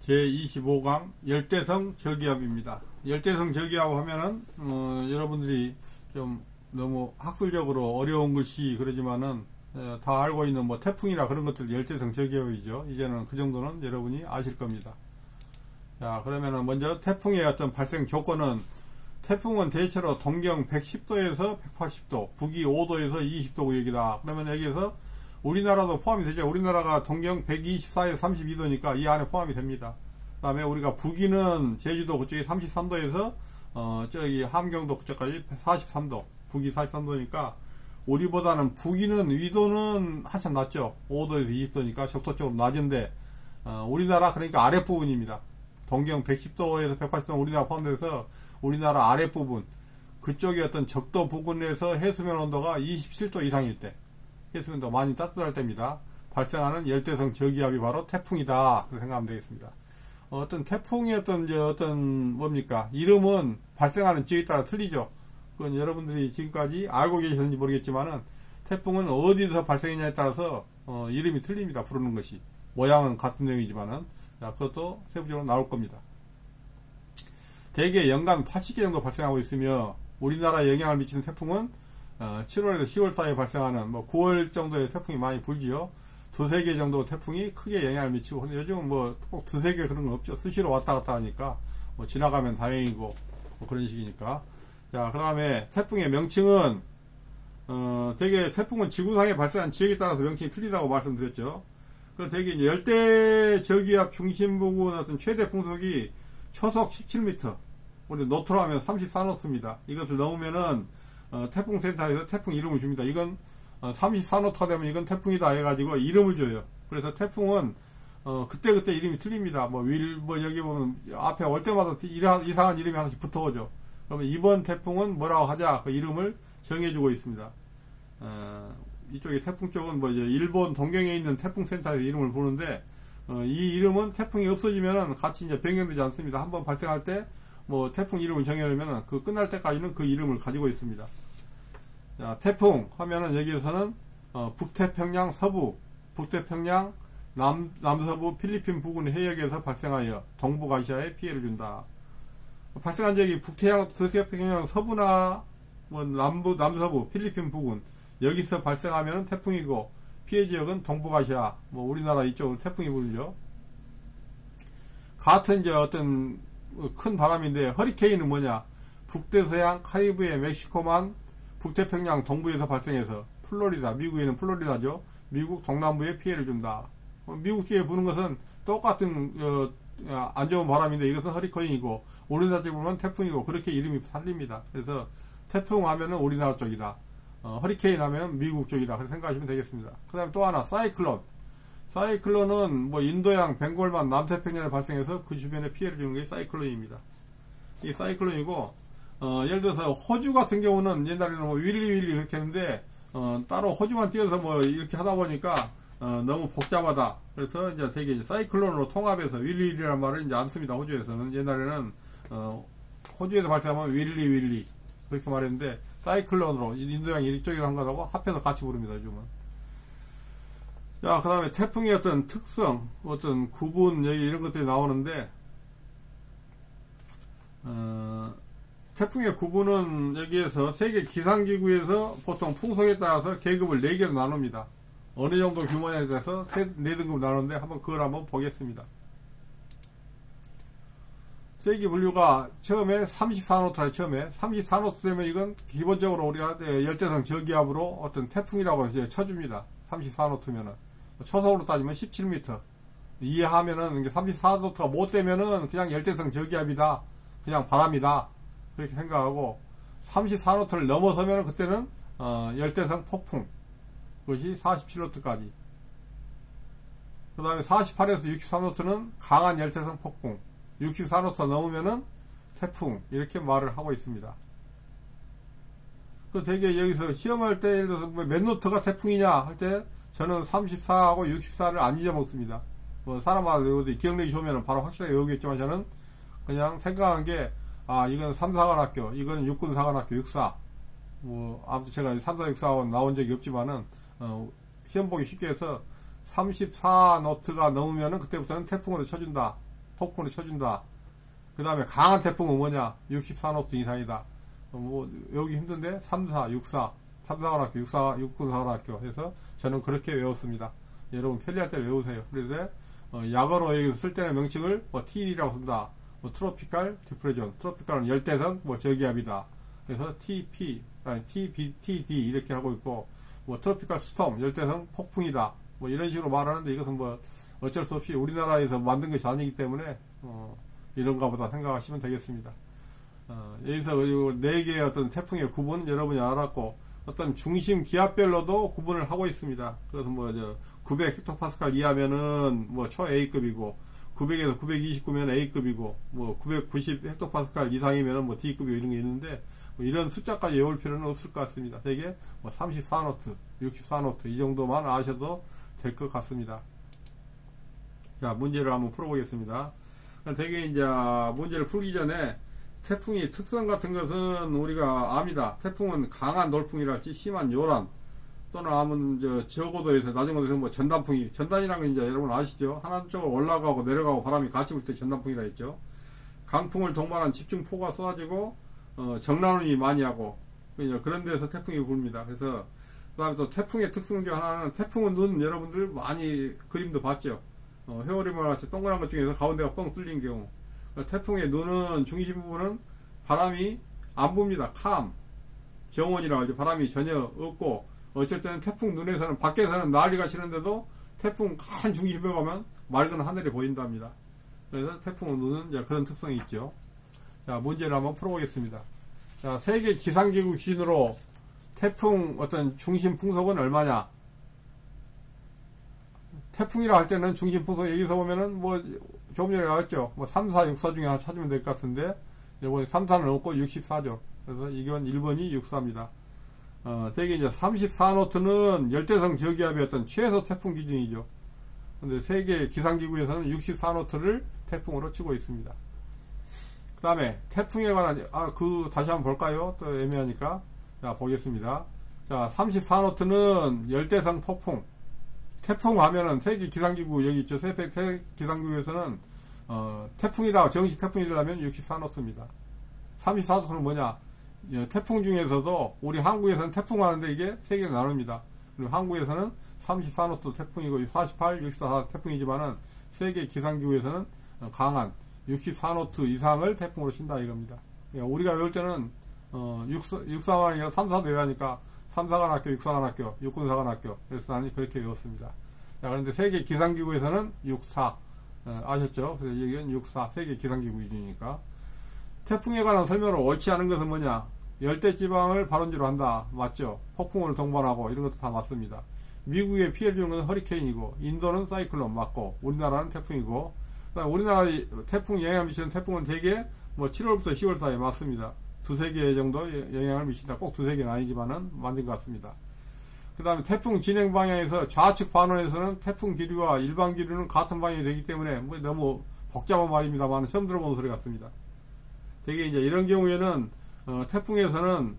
제25강 열대성 저기압입니다. 열대성 저기압 하면은 여러분들이 좀 너무 학술적으로 어려운 글씨 그러지만은 다 알고 있는 뭐 태풍이나 그런 것들 열대성 저기압이죠. 이제는 그 정도는 여러분이 아실 겁니다. 자, 그러면은 먼저 태풍의 어떤 발생 조건은, 태풍은 대체로 동경 110도에서 180도, 북위 5도에서 20도 구역이다. 그러면 여기에서 우리나라도 포함이 되죠. 우리나라가 동경 124에서 32도니까 이 안에 포함이 됩니다. 그 다음에 우리가 북위는 제주도 그쪽이 33도에서 저기 함경도 그쪽까지 43도, 북위 43도니까 우리보다는 북위는 위도는 한참 낮죠. 5도에서 20도니까 적도적으로 낮은데 우리나라 그러니까 아랫부분입니다. 동경 110도에서 180도 우리나라 포함돼서 우리나라 아랫부분 그쪽에 어떤 적도 부근에서 해수면 온도가 27도 이상일 때, 해수면도 많이 따뜻할 때입니다. 발생하는 열대성 저기압이 바로 태풍이다. 그렇게 생각하면 되겠습니다. 어떤 태풍의 어떤 뭡니까? 이름은 발생하는 지역에 따라 틀리죠. 그건 여러분들이 지금까지 알고 계셨는지 모르겠지만은 태풍은 어디서 발생했냐에 따라서 이름이 틀립니다. 부르는 것이. 모양은 같은 내용이지만은. 자, 그것도 세부적으로 나올 겁니다. 대개 연간 80개 정도 발생하고 있으며 우리나라에 영향을 미치는 태풍은 7월에서 10월 사이에 발생하는 9월 정도의 태풍이 많이 불지요. 두세 개 정도 태풍이 크게 영향을 미치고, 근데 요즘은 꼭 두세 개 그런 건 없죠. 수시로 왔다 갔다 하니까 지나가면 다행이고 그런 식이니까. 자, 그 다음에 태풍의 명칭은 대개 태풍은 지구상에 발생한 지역에 따라서 명칭이 틀리다고 말씀드렸죠. 그 대개 이제 열대 저기압 중심 부근 어떤 최대 풍속이 초속 17m, 우리 노트로 하면 34노트입니다. 이것을 넘으면은 태풍센터에서 태풍 이름을 줍니다. 이건 34노트가 되면 이건 태풍이다 해가지고 이름을 줘요. 그래서 태풍은 그때그때 이름이 틀립니다. 여기 보면 앞에 올 때마다 이상한 이름이 하나씩 붙어오죠. 그러면 이번 태풍은 뭐라고 하자, 그 이름을 정해주고 있습니다. 이쪽에 태풍 쪽은 이제 일본 동경에 있는 태풍센터에서 이름을 부르는데, 이 이름은 태풍이 없어지면은 같이 이제 변경되지 않습니다. 한번 발생할 때 태풍 이름을 정해놓으면 그 끝날 때까지는 그 이름을 가지고 있습니다. 자, 태풍 하면은 여기에서는 북태평양 서부, 북태평양 남서부 필리핀 부근 해역에서 발생하여 동북아시아에 피해를 준다. 발생한 지역이 북태평양 서부나 남서부 필리핀 부근 여기서 발생하면 태풍이고, 피해 지역은 동북아시아, 우리나라 이쪽으로 태풍이 불죠. 같은 이제 어떤 큰 바람인데, 허리케인은 뭐냐? 북대서양 카리브해 멕시코만 북태평양 동부에서 발생해서 플로리다, 미국에는 플로리다죠. 미국 동남부에 피해를 준다. 미국 쪽에 부는 것은 똑같은 안 좋은 바람인데 이것은 허리케인이고, 우리나라 쪽에 보면 태풍이고, 그렇게 이름이 살립니다. 그래서 태풍 하면은 우리나라 쪽이다. 허리케인 하면 미국 쪽이다. 그렇게 생각하시면 되겠습니다. 그 다음에 또 하나, 사이클론. 사이클론은 인도양 벵골만 남태평양에 발생해서 그 주변에 피해를 주는 게 사이클론입니다. 이 사이클론이고, 예를 들어서 호주 같은 경우는 옛날에는 윌리 그렇게 했는데, 따로 호주만 띄어서 이렇게 하다 보니까 너무 복잡하다. 그래서 이제 되게 사이클론으로 통합해서 윌리라는 말을 이제 안 씁니다. 호주에서는. 옛날에는 호주에서 발생하면 윌리 그렇게 말했는데, 사이클론으로 인도양 이쪽에 한 거라고 합해서 같이 부릅니다. 요즘은. 자, 그 다음에 태풍의 어떤 특성, 어떤 구분, 여기 이런 것들이 나오는데, 태풍의 구분은 여기에서 세계 기상기구에서 보통 풍속에 따라서 계급을 4개로 나눕니다. 어느 정도 규모냐에 대해서 4등급 나누는데 그걸 한번 보겠습니다. 세기 분류가 처음에 34노트라, 처음에 34노트 되면 이건 기본적으로 우리가 열대성 저기압으로 어떤 태풍이라고 이제 쳐줍니다. 34노트면은 초속으로 따지면 17m 이해하면은 34노트가 못 되면은 그냥 열대성 저기압이다, 그냥 바람이다, 그렇게 생각하고, 34노트를 넘어서면은 그때는 열대성 폭풍, 그것이 47노트까지. 그 다음에 48에서 63노트는 강한 열대성 폭풍, 64노트가 넘으면은 태풍, 이렇게 말을 하고 있습니다. 그 되게 여기서 시험할 때 예를 들어서 몇 노트가 태풍이냐 할 때 저는 34하고 64를 안 잊어먹습니다. 사람마다 기억력이 좋으면 바로 확실하게 외우겠지만, 저는 그냥 생각한 게, 이건 3사관학교, 이건 육군사관학교 64. 아무튼 제가 3, 4, 64하고 나온 적이 없지만은, 시험 보기 쉽게 해서 34노트가 넘으면은 그때부터는 태풍으로 쳐준다. 폭풍으로 쳐준다. 그 다음에 강한 태풍은 뭐냐? 64노트 이상이다. 뭐 외우기 힘든데 3사, 6사, 3사관학교, 6사, 6군사관학교 해서 저는 그렇게 외웠습니다. 여러분 편리할 때 외우세요. 그래서 약어로 여기서 쓸 때는 명칭을 뭐 TD라고 쓴다. 뭐 트로피칼 디프레션, 트로피칼은 열대성, 뭐 저기압이다. 그래서 TP, 아니 TD 이렇게 하고 있고, 뭐 트로피칼 스톰, 열대성 폭풍이다. 뭐 이런 식으로 말하는데 이것은 뭐 어쩔 수 없이 우리나라에서 만든 것이 아니기 때문에 이런가 보다 생각하시면 되겠습니다. 여기서 네 개의 어떤 태풍의 구분 여러분이 알았고, 어떤 중심 기압별로도 구분을 하고 있습니다. 그래서 뭐 900헥토파스칼 이하면은 뭐 초 A급이고, 900에서 929면 A급이고, 뭐 990 헥토파스칼 이상이면은 뭐 D급이고 이런 게 있는데, 뭐 이런 숫자까지 외울 필요는 없을 것 같습니다. 되게 뭐 34노트, 64노트 이 정도만 아셔도 될 것 같습니다. 자, 문제를 한번 풀어보겠습니다. 되게 이제 문제를 풀기 전에 태풍의 특성 같은 것은 우리가 압니다. 태풍은 강한 돌풍이랄지 심한 요란, 또는 아무튼 저고도에서 낮은 곳에서 뭐 전단풍이, 전단이라는 건 이제 여러분 아시죠? 한쪽으로 올라가고 내려가고 바람이 같이 불 때 전단풍이라 했죠. 강풍을 동반한 집중포가 쏟아지고 정난운이 많이 하고 그런 데서 태풍이 불입니다. 그래서 그 다음에 또 태풍의 특성 중 하나는, 태풍은 눈 여러분들 많이 그림도 봤죠. 회오리만 같이 동그란 것 중에서 가운데가 뻥 뚫린 경우, 태풍의 눈은 중심 부분은 바람이 안 붑니다. 캄, 정원이라고 하죠. 바람이 전혀 없고, 어쨌든 태풍 눈에서는, 밖에서는 난리가 치는데도 태풍 큰 중심에 가면 맑은 하늘이 보인답니다. 그래서 태풍 눈은 이제 그런 특성이 있죠. 자, 문제를 한번 풀어보겠습니다. 자, 세계 기상기구 기준으로 태풍 어떤 중심 풍속은 얼마냐? 태풍이라 할 때는 중심 풍속 여기서 보면은 뭐 조금 전에 나왔죠. 뭐 3, 4, 6, 4 중에 하나 찾으면 될 것 같은데, 이번에 3, 4는 없고 64죠. 그래서 이건 1번이 64입니다. 되게 이제 34노트는 열대성 저기압의 어떤 최소 태풍 기준이죠. 근데 세계 기상기구에서는 64노트를 태풍으로 치고 있습니다. 그 다음에 태풍에 관한, 다시 한번 볼까요? 또 애매하니까. 자, 보겠습니다. 자, 34노트는 열대성 폭풍. 태풍 하면은 세계 기상기구 여기 있죠. 세계 기상기구에서는 태풍이다, 정식 태풍이 되려면 64노트입니다. 34노트는 뭐냐? 태풍 중에서도 우리 한국에서는 태풍 하는데 이게 세계로 나눕니다. 그리고 한국에서는 34노트 태풍이고 48, 64 태풍이지만은 세계 기상기구에서는 강한 64노트 이상을 태풍으로 친다 이겁니다. 그러니까 우리가 외울 때는 64가 아니라 3사도 외우니까 3사관학교, 6사관학교, 6군사관학교, 그래서 나는 그렇게 외웠습니다. 자, 그런데 세계 기상기구에서는 64 아셨죠? 그래서 여기는 64 세계 기상기구 기준이니까. 태풍에 관한 설명으로 옳지 않은 것은 뭐냐? 열대지방을 발원지로 한다. 맞죠? 폭풍을 동반하고 이런 것도 다 맞습니다. 미국에 피해를 주는 것은 허리케인이고, 인도는 사이클론 맞고, 우리나라는 태풍이고, 우리나라 태풍 영향을 미치는 태풍은 대개 뭐 7월부터 10월 사이에 맞습니다. 두세 개 정도 영향을 미친다. 꼭 두세 개는 아니지만은 맞는 것 같습니다. 그 다음에 태풍 진행 방향에서 좌측 반원에서는 태풍 기류와 일반 기류는 같은 방향이 되기 때문에 뭐 너무 복잡한 말입니다만 처음 들어보는 소리 같습니다. 되게 이제 이런 경우에는 태풍에서는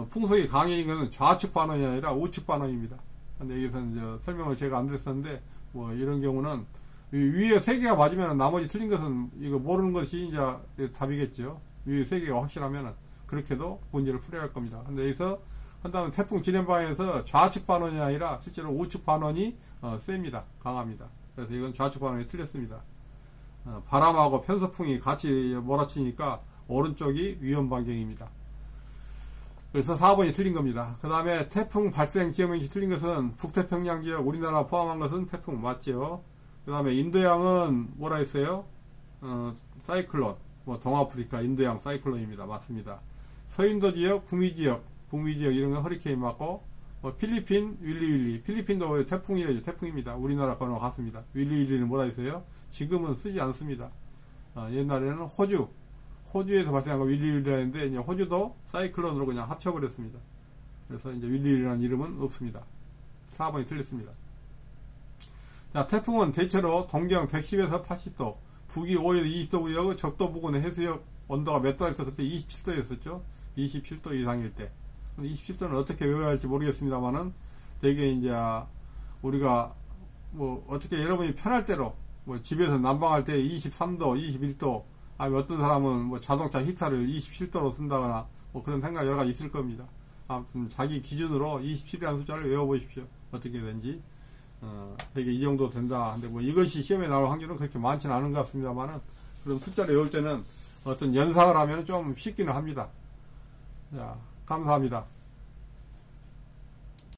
풍속이 강해진 것은 좌측 반원이 아니라 우측 반원입니다. 근데 여기서는 이제 설명을 제가 안 드렸었는데, 뭐 이런 경우는 위에 세 개가 맞으면 나머지 틀린 것은 이거 모르는 것이 이제 답이겠죠. 위에 세 개가 확실하면은 그렇게도 문제를 풀어야 할 겁니다. 근데 여기서 한다면 태풍 진행 방향에서 좌측 반원이 아니라 실제로 우측 반원이 셉니다. 강합니다. 그래서 이건 좌측 반원이 틀렸습니다. 바람하고 편서풍이 같이 몰아치니까 오른쪽이 위험 반경입니다. 그래서 4번이 틀린 겁니다. 그 다음에 태풍 발생 지역면이 틀린 것은 북태평양 지역, 우리나라 포함한 것은 태풍 맞죠. 그 다음에 인도양은 뭐라 했어요? 사이클론, 뭐 동아프리카 인도양 사이클론입니다. 맞습니다. 서인도 지역, 북미 지역 이런 건 허리케인 맞고, 뭐 필리핀 윌리윌리, 필리핀도 태풍이래죠. 태풍입니다. 우리나라 거는 같습니다. 윌리윌리는 뭐라 했어요? 지금은 쓰지 않습니다. 옛날에는 호주에서 발생한 거 윌리윌리라 했는데, 이제 호주도 사이클론으로 그냥 합쳐버렸습니다. 그래서 이제 윌리윌리라는 이름은 없습니다. 4번이 틀렸습니다. 자, 태풍은 대체로 동경 110에서 80도, 북위 5에서 20도 구역, 적도 부근의 해수역 온도가 몇 도에서 그때 27도였었죠. 27도 이상일 때. 27도는 어떻게 외워야 할지 모르겠습니다만은, 되게 이제 우리가 뭐 어떻게 여러분이 편할 대로 뭐 집에서 난방할 때 23도, 21도, 아니면 어떤 사람은 뭐 자동차 히터를 27도로 쓴다거나 뭐 그런 생각 여러 가지 있을 겁니다. 아무튼 자기 기준으로 27이라는 숫자를 외워보십시오. 어떻게 된지. 되게 이 정도 된다. 근데 뭐 이것이 시험에 나올 확률은 그렇게 많지는 않은 것 같습니다만은, 그런 숫자를 외울 때는 어떤 연상을 하면 좀 쉽기는 합니다. 자, 감사합니다.